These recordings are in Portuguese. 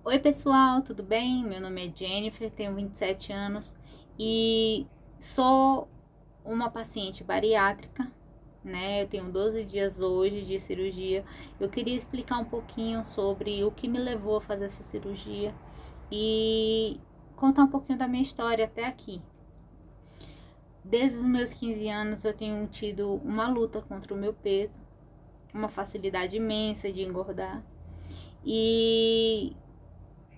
Oi pessoal, tudo bem? Meu nome é Jennifer, tenho 27 anos e sou uma paciente bariátrica, né? Eu tenho 12 dias hoje de cirurgia. Eu queria explicar um pouquinho sobre o que me levou a fazer essa cirurgia e contar um pouquinho da minha história até aqui. Desde os meus 15 anos eu tenho tido uma luta contra o meu peso, uma facilidade imensa de engordar e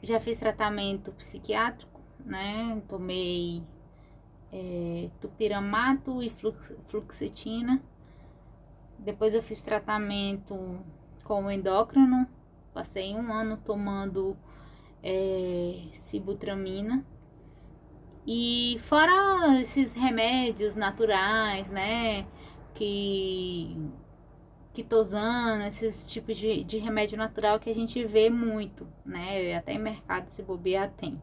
já fiz tratamento psiquiátrico, né? Tomei tupiramato e fluoxetina. Depois eu fiz tratamento com o endócrino. Passei um ano tomando sibutramina. E fora esses remédios naturais, né? Que quitosana, esses tipos de remédio natural que a gente vê muito, né? Até em mercado, se bobear, tem.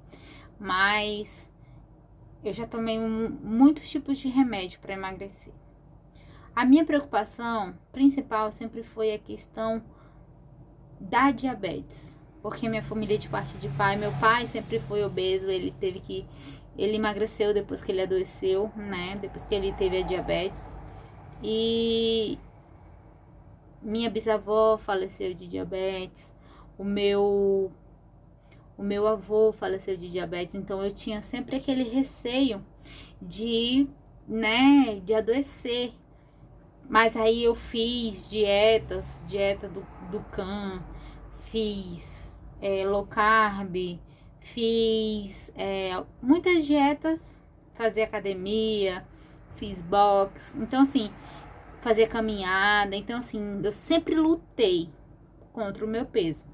Mas eu já tomei muitos tipos de remédio para emagrecer. A minha preocupação principal sempre foi a questão da diabetes, porque minha família é de parte de pai, meu pai sempre foi obeso, ele emagreceu depois que ele adoeceu, né? Depois que ele teve a diabetes. E minha bisavó faleceu de diabetes, o meu o meu avô faleceu de diabetes, então eu tinha sempre aquele receio de, né, de adoecer. Mas aí eu fiz dieta do CAN, fiz low carb, fiz muitas dietas, fazia academia, fiz boxe, então assim, fazia caminhada, então assim, eu sempre lutei contra o meu peso.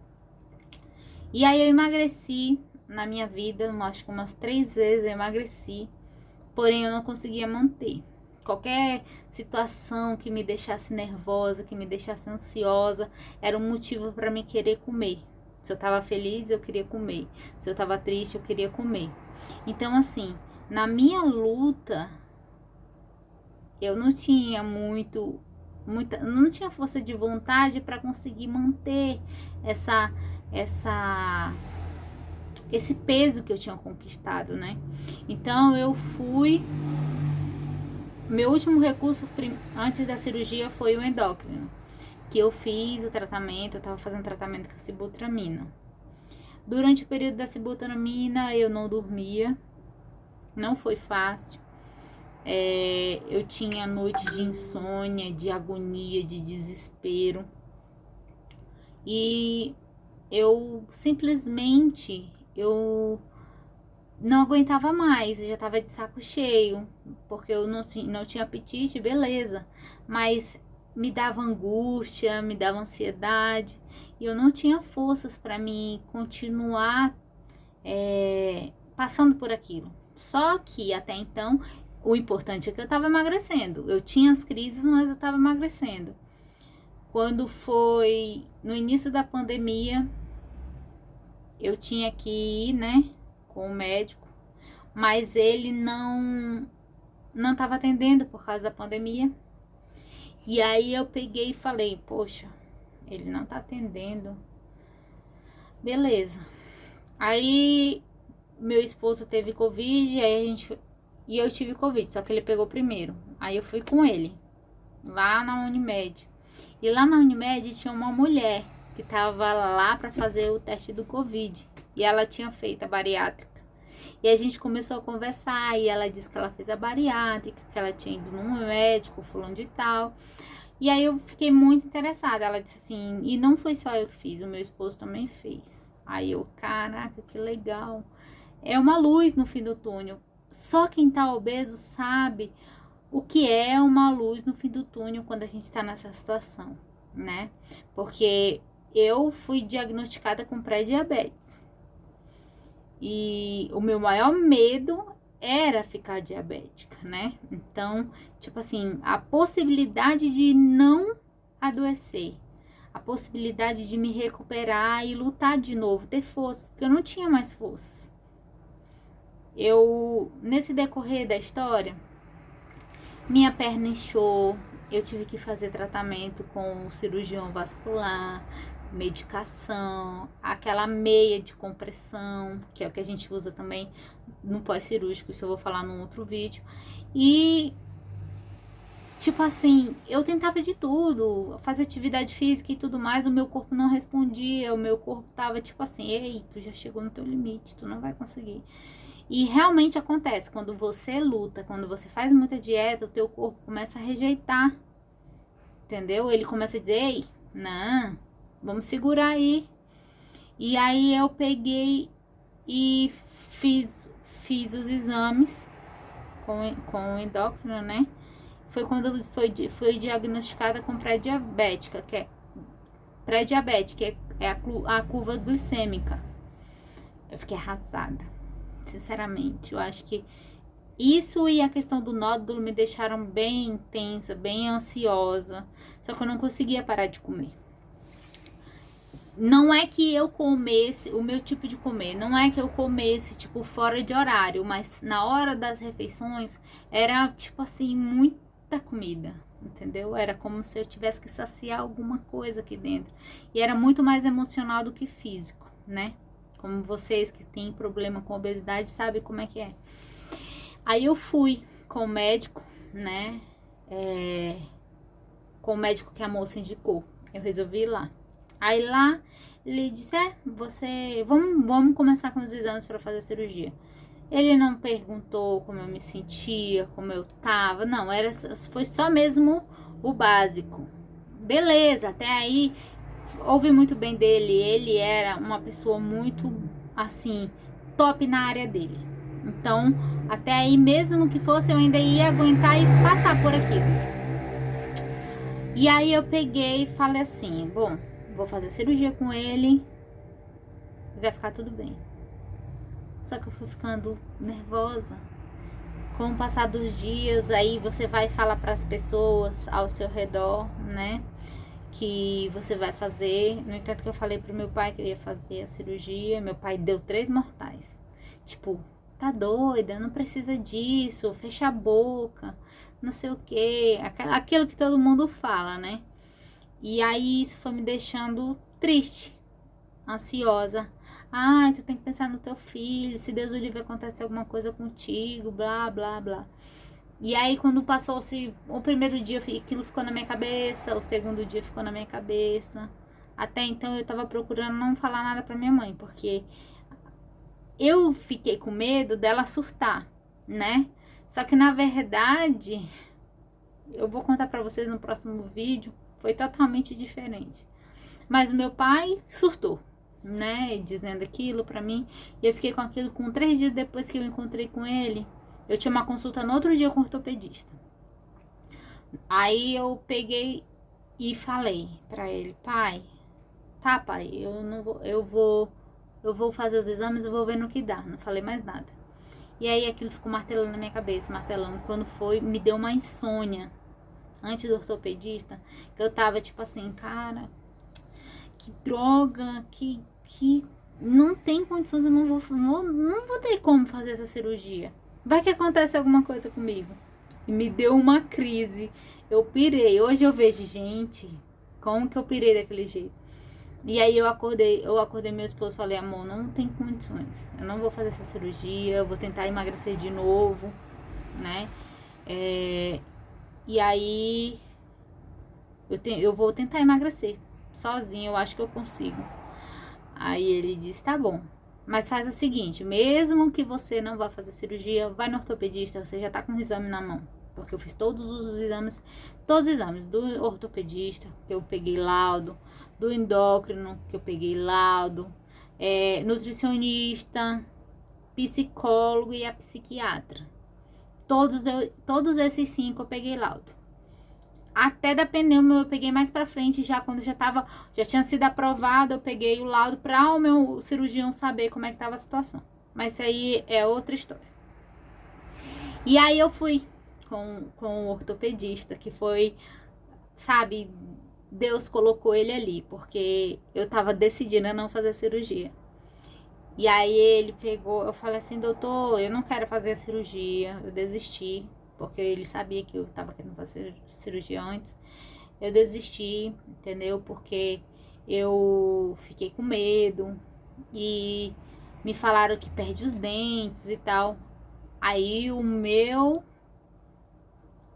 E aí eu emagreci na minha vida, acho que umas 3 vezes eu emagreci, porém eu não conseguia manter. Qualquer situação que me deixasse nervosa, que me deixasse ansiosa, era um motivo para me querer comer. Se eu tava feliz, eu queria comer. Se eu tava triste, eu queria comer. Então, assim, na minha luta, eu não tinha não tinha força de vontade para conseguir manter essa, essa esse peso que eu tinha conquistado, né? Então eu fui. Meu último recurso antes da cirurgia foi o endócrino, que eu fiz o tratamento, eu tava fazendo tratamento com sibutramina. Durante o período da sibutramina eu não dormia, não foi fácil. Eu tinha noites de insônia, de agonia, de desespero. E eu simplesmente eu não aguentava mais, eu já tava de saco cheio, porque eu não tinha apetite, beleza, mas me dava angústia, me dava ansiedade, e eu não tinha forças para me continuar passando por aquilo. Só que até então, o importante é que eu tava emagrecendo. Eu tinha as crises, mas eu tava emagrecendo. Quando foi no início da pandemia, eu tinha que ir, né, com o médico, mas ele não estava atendendo por causa da pandemia. E aí eu peguei e falei, poxa, ele não tá atendendo. Beleza. Aí meu esposo teve Covid, e eu tive Covid, só que ele pegou primeiro. Aí eu fui com ele lá na Unimed. E lá na Unimed tinha uma mulher que tava lá para fazer o teste do Covid. E ela tinha feito a bariátrica. E a gente começou a conversar, e ela disse que ela fez a bariátrica, que ela tinha ido num médico, fulano de tal. E aí eu fiquei muito interessada. Ela disse assim, e não foi só eu que fiz, o meu esposo também fez. Aí eu, caraca, que legal. É uma luz no fim do túnel. Só quem tá obeso sabe o que é uma luz no fim do túnel quando a gente tá nessa situação, né? Porque eu fui diagnosticada com pré-diabetes. E o meu maior medo era ficar diabética, né? Então, tipo assim, a possibilidade de não adoecer, a possibilidade de me recuperar e lutar de novo, ter força, porque eu não tinha mais forças. Nesse decorrer da história, minha perna inchou, eu tive que fazer tratamento com o cirurgião vascular, medicação, aquela meia de compressão, que é o que a gente usa também no pós-cirúrgico, isso eu vou falar num outro vídeo. E tipo assim, eu tentava de tudo, fazer atividade física e tudo mais, o meu corpo não respondia, o meu corpo tava tipo assim, ei, tu já chegou no teu limite, tu não vai conseguir. E realmente acontece, quando você luta, quando você faz muita dieta, o teu corpo começa a rejeitar, entendeu? Ele começa a dizer, ei, não, vamos segurar aí. E aí eu peguei e fiz os exames com o endócrino, né? Foi quando foi diagnosticada com pré-diabética, que é pré-diabética, é a curva glicêmica. Eu fiquei arrasada, sinceramente. Eu acho que isso e a questão do nódulo me deixaram bem intensa, bem ansiosa. Só que eu não conseguia parar de comer. Não é que eu comesse, o meu tipo de comer, não é que eu comesse, tipo, fora de horário, mas na hora das refeições era, tipo assim, muita comida, entendeu? Era como se eu tivesse que saciar alguma coisa aqui dentro. E era muito mais emocional do que físico, né? Como vocês que têm problema com obesidade sabem como é que é. Aí eu fui com o médico, né? Com o médico que a moça indicou. Eu resolvi ir lá. Aí lá ele disse, vamos começar com os exames para fazer a cirurgia. Ele não perguntou como eu me sentia, como eu tava, não, foi só mesmo o básico. Beleza, até aí ouvi muito bem dele, ele era uma pessoa muito, assim, top na área dele. Então, até aí, mesmo que fosse, eu ainda ia aguentar e passar por aquilo. E aí eu peguei e falei assim, bom, vou fazer cirurgia com ele, vai ficar tudo bem. Só que eu fui ficando nervosa. Com o passar dos dias, aí você vai falar para as pessoas ao seu redor, né? Que você vai fazer. No entanto, que eu falei pro meu pai que eu ia fazer a cirurgia. Meu pai deu 3 mortais. Tipo, tá doida, não precisa disso, fecha a boca, não sei o que. Aquilo que todo mundo fala, né? E aí isso foi me deixando triste, ansiosa. Ai, tu tem que pensar no teu filho, se Deus o livre acontecer alguma coisa contigo, blá, blá, blá. E aí quando passou-se o primeiro dia, aquilo ficou na minha cabeça, o segundo dia ficou na minha cabeça. Até então eu tava procurando não falar nada pra minha mãe, porque eu fiquei com medo dela surtar, né? Só que na verdade, eu vou contar pra vocês no próximo vídeo, foi totalmente diferente. Mas o meu pai surtou, né? Dizendo aquilo pra mim. E eu fiquei com aquilo com 3 dias depois que eu encontrei com ele. Eu tinha uma consulta no outro dia com o ortopedista. Aí eu peguei e falei pra ele, pai, tá, pai, eu vou fazer os exames, eu vou ver no que dá. Não falei mais nada. E aí aquilo ficou martelando na minha cabeça, martelando. Quando foi, me deu uma insônia antes do ortopedista, que eu tava tipo assim, cara, que droga, que não tem condições, eu não vou ter como fazer essa cirurgia. Vai que acontece alguma coisa comigo. E me deu uma crise. Eu pirei. Hoje eu vejo, gente, como que eu pirei daquele jeito. E aí eu acordei meu esposo e falei, amor, não tem condições. Eu não vou fazer essa cirurgia, eu vou tentar emagrecer de novo, né? E aí eu vou tentar emagrecer sozinho, eu acho que eu consigo. Aí ele disse, tá bom, mas faz o seguinte, mesmo que você não vá fazer cirurgia, vai no ortopedista, você já tá com o exame na mão. Porque eu fiz todos os exames do ortopedista, que eu peguei laudo, do endócrino, que eu peguei laudo, nutricionista, psicólogo e a psiquiatra. Todos esses 5 eu peguei laudo. Até da pneumo eu peguei mais pra frente, já quando já tinha sido aprovado, eu peguei o laudo para o meu cirurgião saber como é que tava a situação. Mas isso aí é outra história. E aí eu fui com o ortopedista, que foi, sabe, Deus colocou ele ali, porque eu tava decidida a não fazer a cirurgia. E aí ele pegou, eu falei assim, doutor, eu não quero fazer a cirurgia, eu desisti. Porque ele sabia que eu tava querendo fazer cirurgia antes. Eu desisti, entendeu? Porque eu fiquei com medo e me falaram que perde os dentes e tal. Aí o meu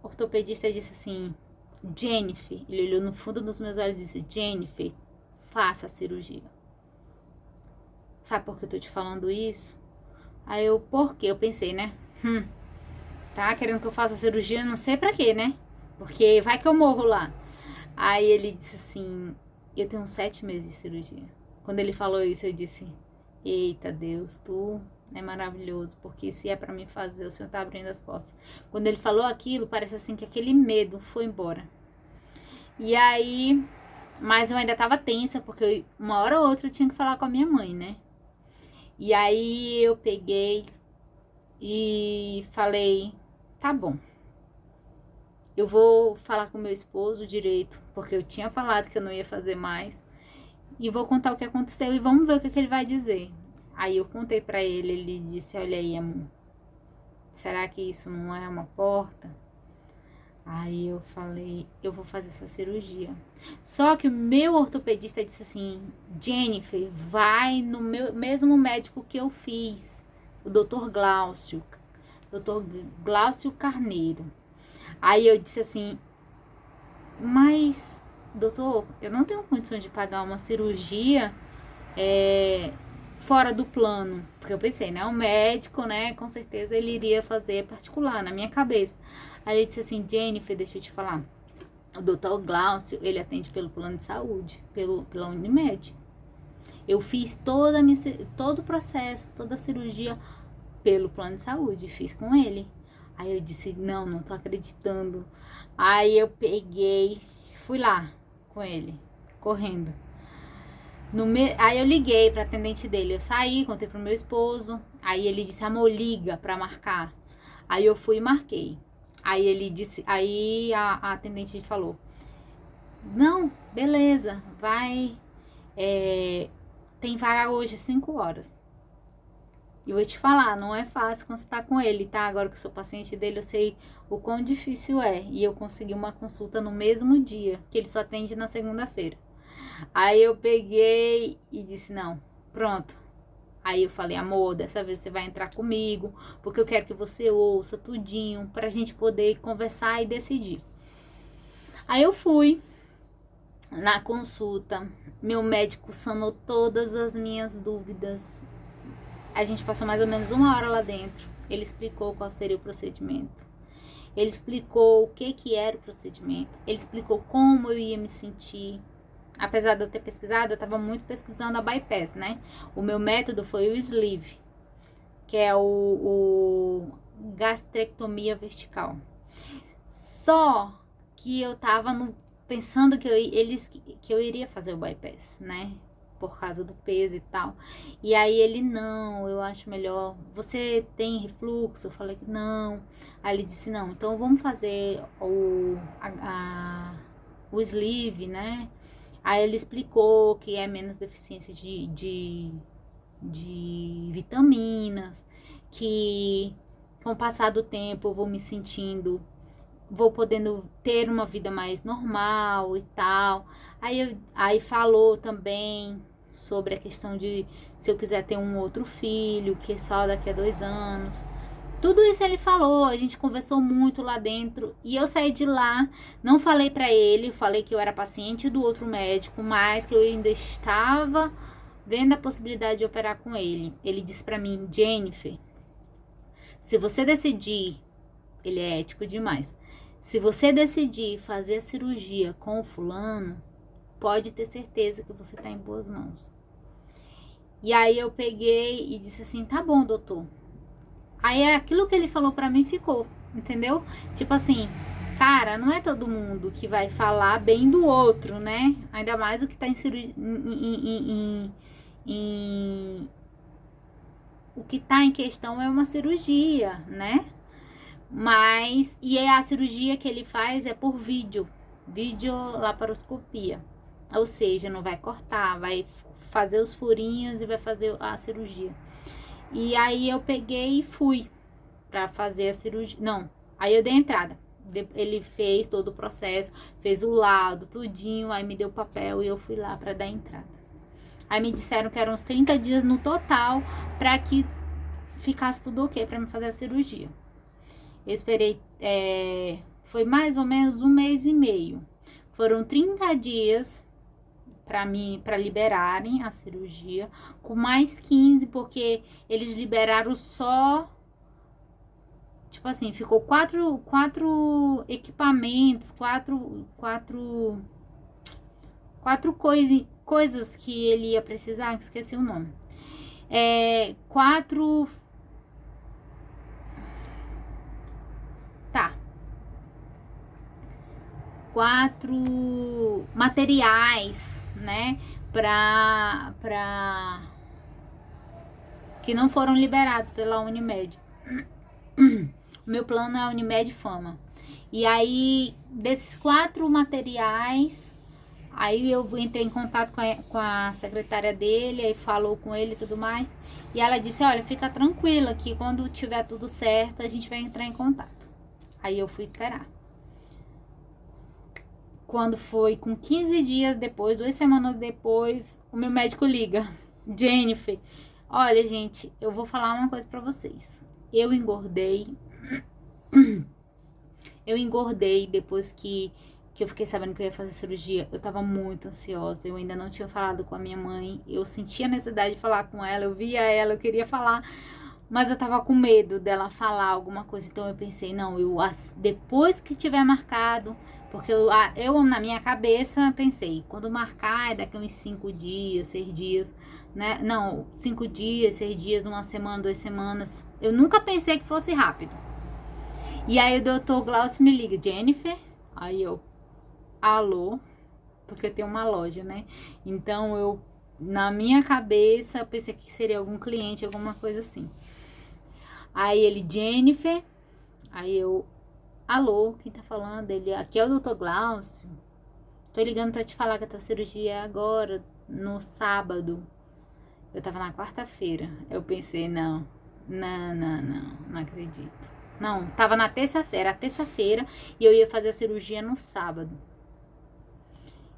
ortopedista disse assim: Jennifer, ele olhou no fundo dos meus olhos e disse: Jennifer, faça a cirurgia. Sabe por que eu tô te falando isso? Aí eu, por quê? Eu pensei, né? Tá querendo que eu faça a cirurgia, não sei pra quê, né? Porque vai que eu morro lá. Aí ele disse assim: eu tenho 7 meses de cirurgia. Quando ele falou isso, eu disse: eita Deus, tu é maravilhoso, porque se é pra mim fazer, o Senhor tá abrindo as portas. Quando ele falou aquilo, parece assim que aquele medo foi embora. E aí, mas eu ainda tava tensa, porque uma hora ou outra eu tinha que falar com a minha mãe, né? E aí eu peguei e falei: tá bom, eu vou falar com meu esposo direito, porque eu tinha falado que eu não ia fazer mais. E vou contar o que aconteceu e vamos ver o que ele vai dizer. Aí eu contei pra ele, ele disse: olha aí, amor, será que isso não é uma porta? Aí eu falei: eu vou fazer essa cirurgia. Só que o meu ortopedista disse assim: Jennifer, vai no mesmo médico que eu fiz, o Dr. Glaucio, Dr. Glaucio Carneiro. Aí eu disse assim: mas, doutor, eu não tenho condições de pagar uma cirurgia fora do plano. Porque eu pensei, né? O médico, né? Com certeza ele iria fazer particular na minha cabeça. Aí ele disse assim: Jennifer, deixa eu te falar. O doutor Glaucio, ele atende pelo plano de saúde, pela Unimed. Eu fiz todo o processo, toda a cirurgia pelo plano de saúde. Fiz com ele. Aí eu disse: não tô acreditando. Aí eu peguei, fui lá com ele, correndo. Aí eu liguei pra atendente dele, eu saí, contei pro meu esposo. Aí ele disse: amor, liga pra marcar. Aí eu fui e marquei. Aí ele disse, aí a atendente falou: não, beleza, vai, tem vaga hoje às 5 horas. E vou te falar, não é fácil quando você tá com ele, tá? Agora que eu sou paciente dele, eu sei o quão difícil é. E eu consegui uma consulta no mesmo dia, que ele só atende na segunda-feira. Aí eu peguei e disse: não, pronto. Aí eu falei: amor, dessa vez você vai entrar comigo, porque eu quero que você ouça tudinho, pra gente poder conversar e decidir. Aí eu fui na consulta, meu médico sanou todas as minhas dúvidas. A gente passou mais ou menos 1 hora lá dentro. Ele explicou qual seria o procedimento. Ele explicou o que era o procedimento. Ele explicou como eu ia me sentir. Apesar de eu ter pesquisado, eu estava muito pesquisando a bypass, né? O meu método foi o sleeve, que é o gastrectomia vertical. Só que eu tava pensando que eu iria fazer o bypass, né? Por causa do peso e tal. E aí ele: não, eu acho melhor. Você tem refluxo? Eu falei que não. Aí ele disse: não, então vamos fazer o sleeve, né? Aí ele explicou que é menos deficiência de vitaminas, que com o passar do tempo eu vou me sentindo, vou podendo ter uma vida mais normal e tal. Aí falou também sobre a questão de se eu quiser ter um outro filho, que é só daqui a 2 anos. Tudo isso ele falou, a gente conversou muito lá dentro e eu saí de lá, não falei pra ele, falei que eu era paciente do outro médico, mas que eu ainda estava vendo a possibilidade de operar com ele. Ele disse pra mim: Jennifer, se você decidir, ele é ético demais, se você decidir fazer a cirurgia com o fulano, pode ter certeza que você tá em boas mãos. E aí eu peguei e disse assim: tá bom, doutor. Aí aquilo que ele falou pra mim ficou, entendeu? Tipo assim, cara, não é todo mundo que vai falar bem do outro, né? Ainda mais o que tá em cirurgia, o que tá em questão é uma cirurgia, né? Mas, e a cirurgia que ele faz é por videolaparoscopia. Ou seja, não vai cortar, vai fazer os furinhos e vai fazer a cirurgia. E aí eu peguei e fui pra fazer a cirurgia. Não, aí eu dei entrada. Ele fez todo o processo, fez o laudo, tudinho, aí me deu o papel e eu fui lá para dar entrada. Aí me disseram que eram uns 30 dias no total para que ficasse tudo ok para me fazer a cirurgia. Eu esperei, foi mais ou menos 1 mês e meio. Foram 30 dias para liberarem a cirurgia, com mais 15, porque eles liberaram só, tipo assim, ficou quatro equipamentos, quatro coisas que ele ia precisar, esqueci o nome. Quatro materiais, né, que não foram liberados pela Unimed. O meu plano é a Unimed Fama. E aí, desses 4 materiais, aí eu entrei em contato com a secretária dele, aí falou com ele e tudo mais. E ela disse, olha, fica tranquila que quando tiver tudo certo, a gente vai entrar em contato. Aí eu fui esperar. Quando foi com 15 dias depois, 2 semanas depois, o meu médico liga. Jennifer, olha, gente, eu vou falar uma coisa pra vocês. Eu engordei depois que eu fiquei sabendo que eu ia fazer cirurgia. Eu tava muito ansiosa, eu ainda não tinha falado com a minha mãe. Eu sentia a necessidade de falar com ela, eu via ela, eu queria falar, mas eu tava com medo dela falar alguma coisa. Então eu pensei, não, depois que tiver marcado, porque eu na minha cabeça pensei, quando marcar é daqui uns 5 dias, 6 dias, né? Não, 5 dias, 6 dias, 1 semana, 2 semanas. Eu nunca pensei que fosse rápido. E aí o doutor Glaucio me liga, Jennifer, aí eu, alô, porque eu tenho uma loja, né? Então eu, na minha cabeça, eu pensei que seria algum cliente, alguma coisa assim. Aí ele, Jennifer, aí eu, alô, quem tá falando? Ele, aqui é o doutor Glaucio. Tô ligando pra te falar que a tua cirurgia é agora, no sábado. Eu tava na quarta-feira. Eu pensei, não acredito. Não, tava na terça-feira, e eu ia fazer a cirurgia no sábado.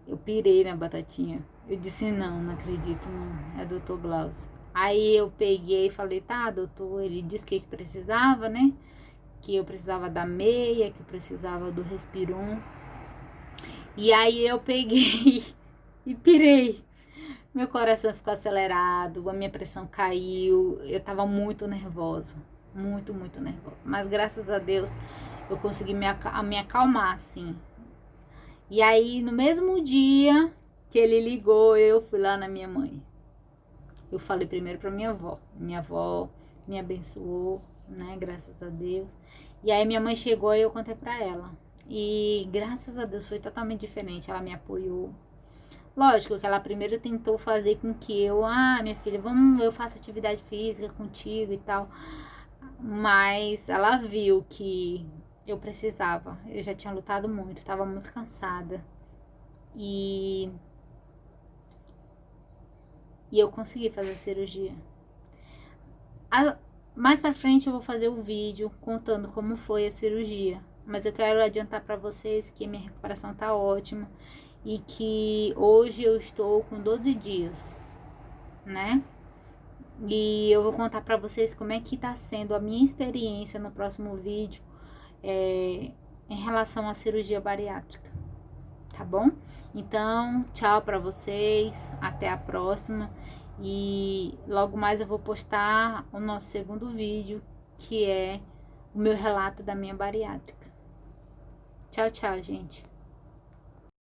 Eu pirei na batatinha. Eu disse, não acredito, não. É doutor Glaucio. Aí eu peguei e falei, tá, doutor, ele disse que precisava, né? Que eu precisava da meia, que eu precisava do Respirum. E aí eu peguei e pirei. Meu coração ficou acelerado, a minha pressão caiu. Eu tava muito nervosa. Muito nervosa. Mas graças a Deus eu consegui me acalmar, assim. E aí, no mesmo dia que ele ligou, eu fui lá na minha mãe. Eu falei primeiro pra minha avó. Minha avó me abençoou, né? Graças a Deus. E aí minha mãe chegou e eu contei pra ela. E graças a Deus foi totalmente diferente. Ela me apoiou. Lógico que ela primeiro tentou fazer com que eu, minha filha, eu faço atividade física contigo e tal. Mas ela viu que eu precisava. Eu já tinha lutado muito, estava muito cansada. E eu consegui fazer a cirurgia. Mais pra frente eu vou fazer um vídeo contando como foi a cirurgia. Mas eu quero adiantar pra vocês que minha recuperação tá ótima. E que hoje eu estou com 12 dias, né? E eu vou contar pra vocês como é que tá sendo a minha experiência no próximo vídeo em relação à cirurgia bariátrica, tá bom? Então, tchau pra vocês, até a próxima. E logo mais eu vou postar o nosso segundo vídeo, que é o meu relato da minha bariátrica. Tchau, gente.